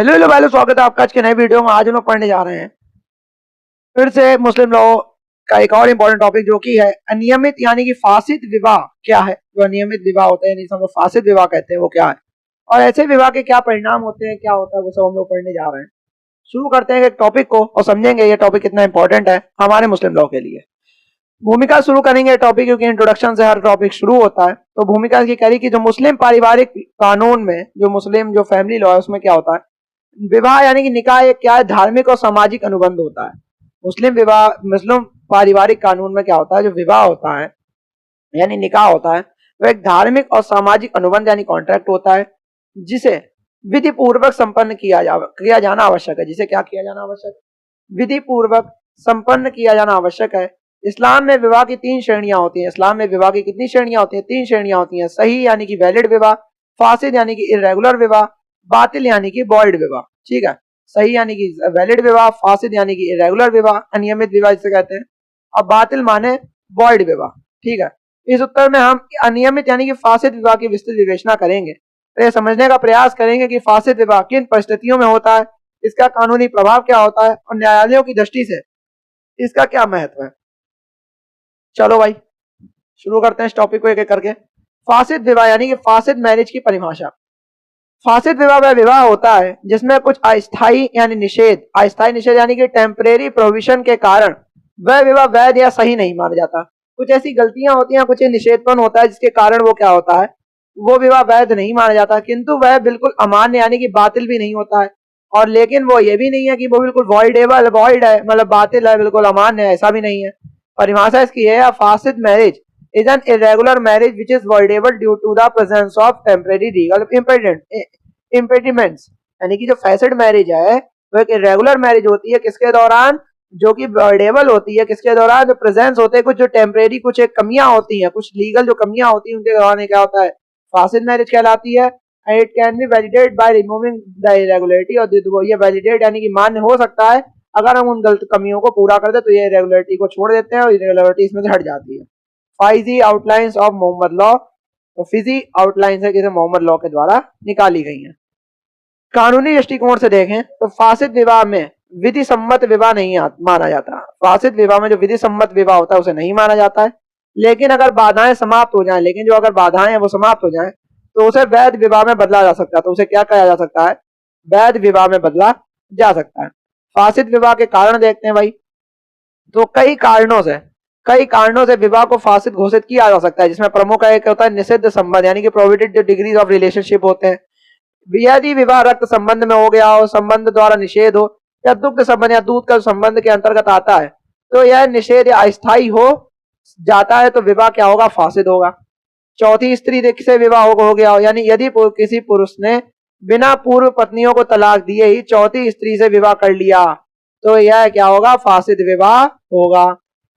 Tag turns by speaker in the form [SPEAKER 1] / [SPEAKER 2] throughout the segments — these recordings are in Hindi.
[SPEAKER 1] हेलो भाई, स्वागत है आपका आज के नए वीडियो में। आज हम लोग पढ़ने जा रहे हैं फिर से मुस्लिम लॉ का एक और इम्पोर्टेंट टॉपिक, जो कि है अनियमित यानी कि फासिद विवाह क्या है। जो अनियमित विवाह होते हैं, जिसे हम लोग फासिद विवाह कहते हैं, वो क्या है और ऐसे विवाह के क्या परिणाम होते हैं, क्या होता है, वो सब हम लोग पढ़ने जा रहे हैं। शुरू करते हैं एक टॉपिक को और समझेंगे ये टॉपिक कितना इंपॉर्टेंट है हमारे मुस्लिम लॉ के लिए। भूमिका शुरू करेंगे टॉपिक, क्योंकि इंट्रोडक्शन से हर टॉपिक शुरू होता है। तो भूमिका इसकी करी कि जो मुस्लिम पारिवारिक कानून में, जो मुस्लिम जो फैमिली लॉ है, उसमें क्या होता है, विवाह यानी कि निकाह एक क्या है, धार्मिक और सामाजिक अनुबंध होता है। मुस्लिम पारिवारिक कानून में क्या होता है, जो विवाह होता है यानी निकाह होता है, वह एक धार्मिक और सामाजिक अनुबंध यानी कॉन्ट्रैक्ट होता है, जिसे विधि पूर्वक संपन्न किया जाना आवश्यक है। जिसे क्या किया जाना आवश्यक, विधि पूर्वक संपन्न किया जाना आवश्यक है। इस्लाम में विवाह की 3 श्रेणियां होती हैं। इस्लाम में विवाह की कितनी श्रेणियां होती हैं? 3 श्रेणियां होती हैं। सही यानी कि वैलिड विवाह, फासिद यानी कि इर्रेगुलर विवाह, बातिल यानी कि वॉइड विवाह। ठीक है, सही यानी कि वैलिड विवाह, फासिद यानी कि इर्रेगुलर विवाह, अनियमित विवाह जिसे कहते हैं, और बातिल माने वॉइड विवाह। ठीक है, इस उत्तर में हम अनियमित यानी कि फासिद विवाह की विस्तृत विवेचना करेंगे। तो ये समझने का प्रयास करेंगे कि फासिद विवाह किन परिस्थितियों में होता है, इसका कानूनी प्रभाव क्या होता है और न्यायालयों की दृष्टि से इसका क्या महत्व है। चलो भाई, शुरू करते हैं इस टॉपिक को एक एक करके। फासिद विवाह यानी कि फासिद मैरिज की परिभाषा। फासिद विवाह वह विवाह होता है जिसमें कुछ अस्थायी यानी निषेध यानी कि टेम्परेरी प्रोविजन के कारण वह विवाह वैध या सही नहीं माना जाता। कुछ ऐसी गलतियां होती हैं, कुछ निषेधपन होता है, जिसके कारण वो क्या होता है, वो विवाह वैध नहीं माना जाता। किंतु वह बिल्कुल अमान्य यानी कि बातिल भी नहीं होता है, और लेकिन वो ये भी नहीं है कि वो बिल्कुल वॉइड है, मतलब बातिल है, बिल्कुल अमान्य है, ऐसा भी नहीं है। परिभाषा इसकी है, फासिद marriage is an irregular marriage which is voidable due to the presence of temporary legal impediments। यानी कि जो फैसिड मैरिज है वो एक इरेगुलर मैरिज होती है, किसके दौरान, जो कि voidable होती है, किसके दौरान, जो प्रेजेंस होते हैं कुछ जो टेम्परेरी, कुछ एक कमियां होती हैं, कुछ लीगल जो कमियां होती हैं, उनके दौरान क्या होता है, फासिद मैरिज कहलाती है। And it can be validate by removing the irregularity, और ये वैलिडेट यानी कि मान्य हो सकता है अगर हम उन गलत कमियों को पूरा कर दे, तो ये इरेगुलरिटी को छोड़ देते हैं और इरेगुलरिटी इसमें से हट जाती है। फाइजी आउटलाइंस ऑफ मोहम्मद लॉ, तो फिजी आउटलाइंस है कि मोहम्मद लॉ के द्वारा निकाली गई हैं। कानूनी दृष्टिकोण से देखें तो फासिद विवाह में विधि सम्मत विवाह नहीं माना जाता। फासिद विवाह में जो विधि सम्मत विवाह होता है उसे नहीं माना जाता है। लेकिन अगर बाधाएं समाप्त हो जाएं, अगर बाधाएं हैं वो समाप्त हो जाएं, तो उसे वैध विवाह में बदला जा सकता है। तो उसे क्या कहा जा सकता है, वैध विवाह में बदला जा सकता है। फासिद विवाह के कारण देखते हैं भाई, तो कई कारणों से विवाह को फासिद घोषित किया जा सकता है, जिसमें प्रमुख एक होता है निषिद्ध संबंध, यानी कि प्रोहिबिटेड डिग्रीज ऑफ रिलेशनशिप होते हैं। यदि विवाह रक्त संबंध में हो गया हो, संबंध द्वारा निषेध हो, या दुग्ध संबंध या दूध का संबंध के अंतर्गत आता है, तो यह निषेध या अस्थायी हो जाता है, तो विवाह क्या होगा, फासिद होगा। चौथी स्त्री से विवाह हो गया हो, यानी यदि किसी पुरुष ने बिना पूर्व पत्नियों को तलाक दिए ही चौथी स्त्री से विवाह कर लिया, तो यह क्या होगा, फासिद विवाह होगा।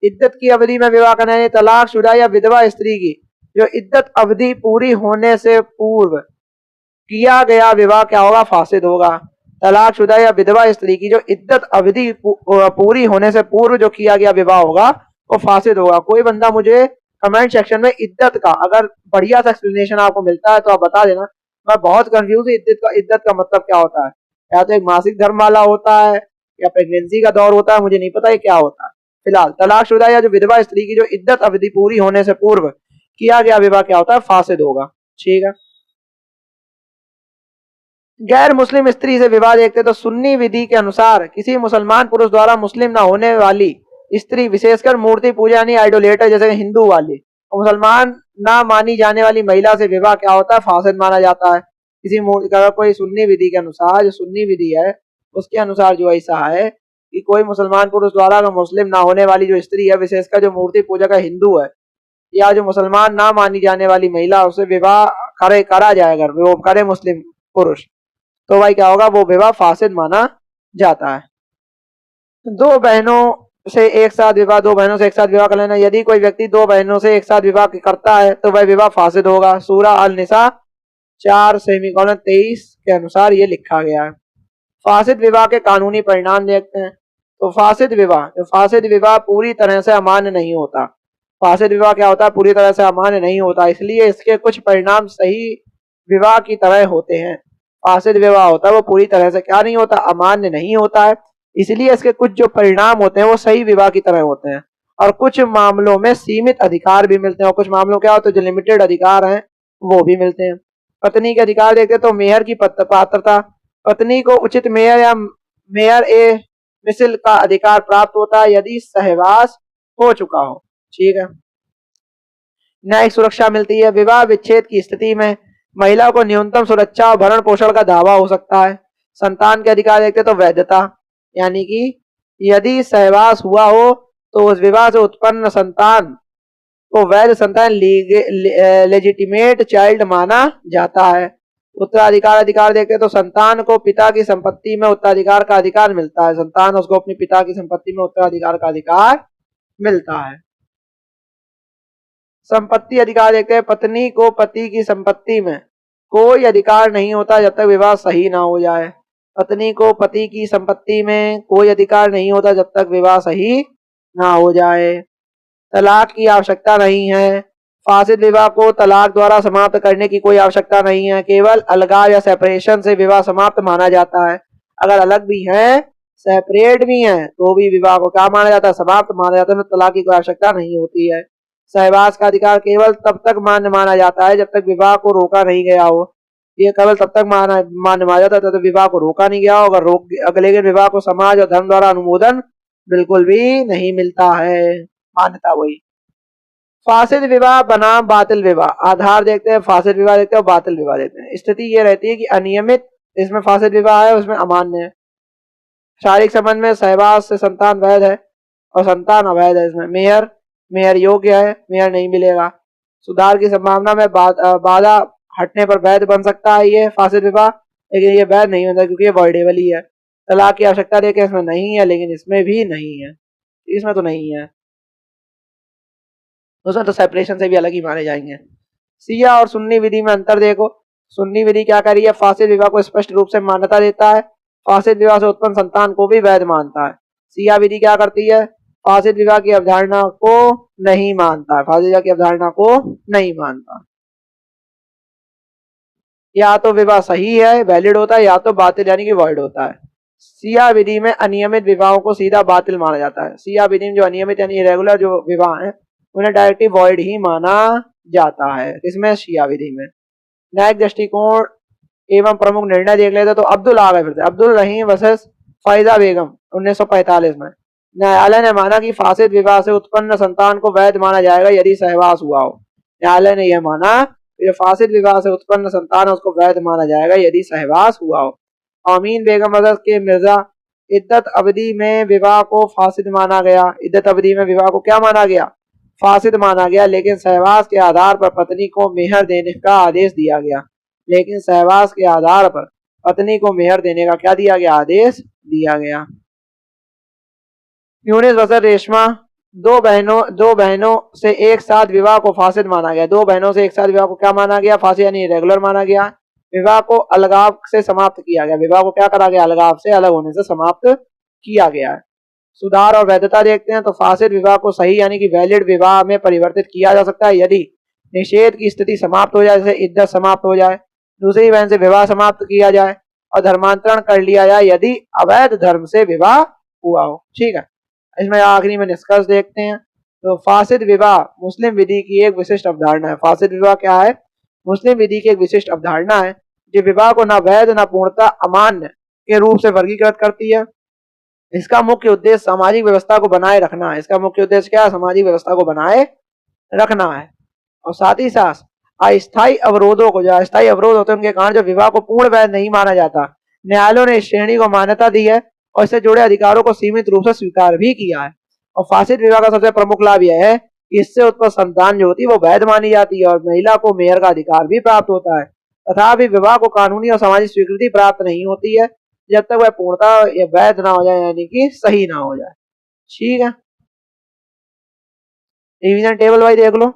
[SPEAKER 1] इद्दत की अवधि में विवाह करना, यानी तलाकशुदा या विधवा स्त्री की जो इद्दत अवधि पूरी होने से पूर्व किया गया विवाह क्या होगा, फासिद होगा। तलाकशुदा या विधवा स्त्री की जो इद्दत अवधि पूरी होने से पूर्व जो किया गया विवाह होगा वो फासिद होगा। कोई बंदा मुझे कमेंट सेक्शन में इद्दत का अगर बढ़िया सा एक्सप्लेनेशन आपको मिलता है तो आप बता देना। मैं बहुत कंफ्यूज हूँ, इद्दत का मतलब क्या होता है। या तो एक मासिक धर्म वाला होता है या प्रेगनेंसी का दौर होता है, मुझे नहीं पता ये क्या होता है। फिलहाल तलाकशुदा या जो विधवा स्त्री की जो इद्दत अवधि पूरी होने से पूर्व किया गया विवाह क्या होता है, फासिद होगा। ठीक है, गैर मुस्लिम स्त्री से विवाह देखते तो सुन्नी विधि के अनुसार किसी मुसलमान पुरुष द्वारा मुस्लिम न होने वाली स्त्री, विशेषकर मूर्ति पूजा यानी आइडोलेटर जैसे हिंदू वाली, और मुसलमान ना मानी जाने वाली महिला से विवाह क्या होता है, फासिद माना जाता है। अगर कोई सुन्नी विधि के अनुसार, जो सुन्नी विधि है उसके अनुसार जो ऐसा है कि कोई मुसलमान पुरुष द्वारा अगर मुस्लिम ना होने वाली जो स्त्री है, विशेषकर जो मूर्ति पूजा का हिंदू है, या जो मुसलमान ना मानी जाने वाली महिला, उससे विवाह करा जाए, अगर वो करे मुस्लिम पुरुष, तो भाई क्या होगा, वो विवाह फासिद माना जाता है। दो बहनों से एक साथ विवाह कर लेना, यदि कोई व्यक्ति 2 बहनों से एक साथ विवाह करता है तो वह विवाह फासिद होगा। सूरा अल निसा 4:23 के अनुसार ये लिखा गया है। फासिद विवाह के कानूनी परिणाम देखते हैं। तो फासिद विवाह पूरी तरह से अमान्य नहीं होता। फासिद विवाह क्या होता है, पूरी तरह से अमान्य नहीं होता, इसलिए इसके कुछ परिणाम सही विवाह की तरह होते हैं। फासिद विवाह होता है वो पूरी तरह से क्या नहीं होता, अमान्य नहीं होता है। इसलिए इसके कुछ जो परिणाम होते हैं वो सही विवाह की तरह होते हैं, और कुछ मामलों में सीमित अधिकार भी मिलते हैं, और कुछ मामलों क्या होते हैं जो लिमिटेड अधिकार हैं वो भी मिलते हैं। पत्नी के अधिकार देखते तो मेयर की पात्रता, पत्नी को उचित मेयर या मेयर ए मिसिल का अधिकार प्राप्त होता है यदि सहवास हो चुका हो। ठीक है। न्यायिक सुरक्षा मिलती है। विवाह विच्छेद की स्थिति में महिला को न्यूनतम सुरक्षा और भरण पोषण का दावा हो सकता है। संतान के अधिकार देखते तो वैधता, यानी कि यदि सहवास हुआ हो तो उस विवाह से उत्पन्न संतान को वैध संतान लेजिटिमेट चाइल्ड माना जाता है। उत्तराधिकार अधिकार देखते तो संतान को पिता की संपत्ति में उत्तराधिकार का अधिकार मिलता है, संतान उसको अपनी पिता की संपत्ति में उत्तराधिकार का अधिकार मिलता है। संपत्ति अधिकार देखते हैं, पत्नी को पति की संपत्ति में कोई अधिकार नहीं होता जब तक विवाह सही ना हो जाए। पत्नी को पति की संपत्ति में कोई अधिकार नहीं होता जब तक विवाह सही ना हो जाए। तलाक की आवश्यकता नहीं है। फासिद विवाह को तलाक द्वारा समाप्त करने की कोई आवश्यकता नहीं है, केवल अलगाव या सेपरेशन से विवाह समाप्त माना जाता है। अगर अलग भी हैं, सेपरेट भी हैं, तो भी विवाह को क्या माना जाता है, समाप्त माना जाता है, तो तलाक की कोई आवश्यकता नहीं होती है। सहवास का अधिकार केवल तब तक मान्य माना जाता है जब तक विवाह को रोका नहीं गया हो। ये केवल तब तक मान्य माना जाता है जब तक विवाह को रोका नहीं गया हो। अगर लेकिन विवाह को समाज और धर्म द्वारा अनुमोदन बिल्कुल भी नहीं मिलता है, मान्यता वही। फासिद विवाह बनाम बातिल विवाह, आधार देखते हैं, फासिद विवाह देखते हैं और बातिल विवाह देखते हैं। स्थिति ये रहती है कि अनियमित इसमें फासिद विवाह है, उसमें अमान्य है। शारीरिक संबंध में सहवास से संतान वैध है और संतान अवैध है। इसमें मेयर योग्य है, मेयर नहीं मिलेगा। सुधार की संभावना में बाधा हटने पर वैध बन सकता है ये फासिद विवाह, लेकिन ये वैध नहीं होता क्योंकि ये वॉइडेबल ही है। तलाक की आवश्यकता देखिए इसमें नहीं है, लेकिन इसमें भी नहीं है, इसमें तो नहीं है, उसमें तो सेपरेशन से भी अलग ही माने जाएंगे। सिया और सुन्नी विधि में अंतर देखो। सुन्नी विधि क्या कर रही है, फासिद विवाह को स्पष्ट रूप से मान्यता देता है, फासिद विवाह से उत्पन्न संतान को भी वैध मानता है। सिया विधि क्या करती है, फासिद विवाह की अवधारणा को नहीं मानता है, फासिद विवाह की अवधारणा को नहीं मानता। या तो विवाह सही है, वैलिड होता है, या तो बातिल यानी कि वॉइड होता है। सिया विधि में अनियमित विवाहों को सीधा बातिल माना जाता है। सिया विधि में जो अनियमित यानी इरेगुलर जो विवाह हैं उन्हें डायरेक्टली वॉइड ही माना जाता है। इसमें शिया विधि में न्यायिक दृष्टिकोण एवं प्रमुख निर्णय देख लेते तो अब्दुल आ गए फिर से, अब्दुल रहीम वर्सेस फायजा बेगम 1945 में न्यायालय ने माना कि फासिद विवाह से उत्पन्न संतान को वैध माना जाएगा यदि सहवास हुआ हो। न्यायालय ने यह माना कि फासिद विवाह से उत्पन्न संतान उसको वैध माना जाएगा यदि सहवास हुआ हो। अमीन बेगम वर्सेस के मिर्जा, इद्दत अवधि में विवाह को फासिद माना गया। इद्दत अवधि में विवाह को क्या माना गया, फासिद माना गया, लेकिन सहवास के आधार पर पत्नी को मेहर देने का आदेश दिया गया। लेकिन सहवास के आधार पर पत्नी को मेहर देने का क्या दिया गया, आदेश दिया गया। यूनिस वर्सेस रेशमा, दो बहनों से एक साथ विवाह को फासिद माना गया। दो बहनों से एक साथ विवाह को क्या माना गया, फासिद यानी रेगुलर माना गया। विवाह को अलगाव से समाप्त किया गया। विवाह को क्या करा गया, अलगाव से, अलग होने से समाप्त किया गया है। सुधार और वैधता देखते हैं तो फासिद विवाह को सही यानी कि वैलिड विवाह में परिवर्तित किया जा सकता है यदि निषेध की स्थिति समाप्त हो जाए, जैसे इद्दत समाप्त हो जाए, दूसरी बहन से विवाह समाप्त किया जाए और धर्मांतरण कर लिया जाए यदि अवैध धर्म से विवाह हुआ हो। ठीक है, इसमें आखिरी में निष्कर्ष देखते हैं। तो फासिद विवाह मुस्लिम विधि की एक विशिष्ट अवधारणा है। फासिद विवाह क्या है, मुस्लिम विधि की एक विशिष्ट अवधारणा है जो विवाह को न वैध न पूर्णतः अमान्य के रूप से वर्गीकृत करती है। इसका मुख्य उद्देश्य सामाजिक व्यवस्था को बनाए रखना है। इसका मुख्य उद्देश्य क्या है, सामाजिक व्यवस्था को बनाए रखना है। और साथ ही साथ अस्थायी अवरोधों को, जो अस्थायी अवरोध होते हैं उनके कारण जो विवाह को पूर्ण वैध नहीं माना जाता, न्यायालयों ने इस श्रेणी को मान्यता दी है और इससे जुड़े अधिकारों को सीमित रूप से स्वीकार भी किया है। और फासिद विवाह का सबसे प्रमुख लाभ यह है कि इससे उत्पन्न संतान जो होती है वो वैध मानी जाती है और महिला को मेहर का अधिकार भी प्राप्त होता है। तथापि विवाह को कानूनी और सामाजिक स्वीकृति प्राप्त नहीं होती है जब तक वह पूर्णतः या वैध ना हो जाए, यानी कि सही ना हो जाए। ठीक है, डिवीजन टेबल भाई देख लो।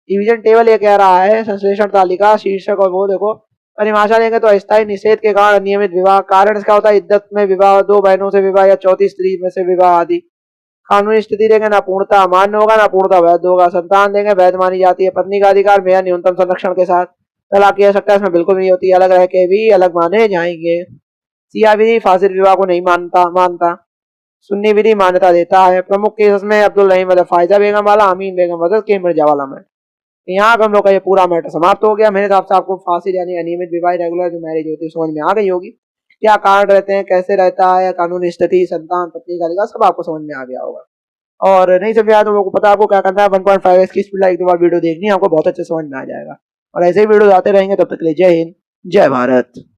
[SPEAKER 1] डिवीजन टेबल ये कह रहा है संश्लेषण तालिका शीर्षक और वो देखो। परिभाषा देंगे तो अस्थायी निषेध के कारण अनियमित विवाह, कारण इसका होता है इद्दत में विवाह, दो बहनों से विवाह या चौथी स्त्री में से विवाह आदि। कानूनी स्थिति देंगे ना पूर्णतः अमान्य होगा ना पूर्णतः वैध होगा। संतान देंगे वैध मानी जाती है। पत्नी का अधिकार मेहर न्यूनतम संरक्षण के साथ। तलाक की आवश्यकता इसमें बिल्कुल नहीं होती, अलग रह के भी अलग माने जाएंगे। सिया विधि फासिद विवाह को नहीं मानता। सुन्नी विधि मान्यता देता है। प्रमुख केस में अब्दुल रहीम मतलब फायजा बेगम वाला, अमीन बेगम वर्सेस के मिर्जा वाला में। यहाँ पर हम लोग का ये पूरा मैटर समाप्त हो गया। मेरे हिसाब से आपको फांसी यानी अनियमित विवाह रेगुलर जो मैरिज होती है समझ में आ गई होगी। क्या कारण रहते हैं, कैसे रहता है, कानूनी स्थिति, संतान, पत्नी का अधिकार, सब आपको समझ में आ गया होगा। और नहीं समझ आया तो लोगों को पता आपको क्या करना है, 1.5x की स्पीड एक दो बार वीडियो देखनी है, आपको बहुत अच्छे समझ में आ जाएगा। और ऐसे ही वीडियो आते रहेंगे, तब तक के लिए जय हिंद, जय भारत।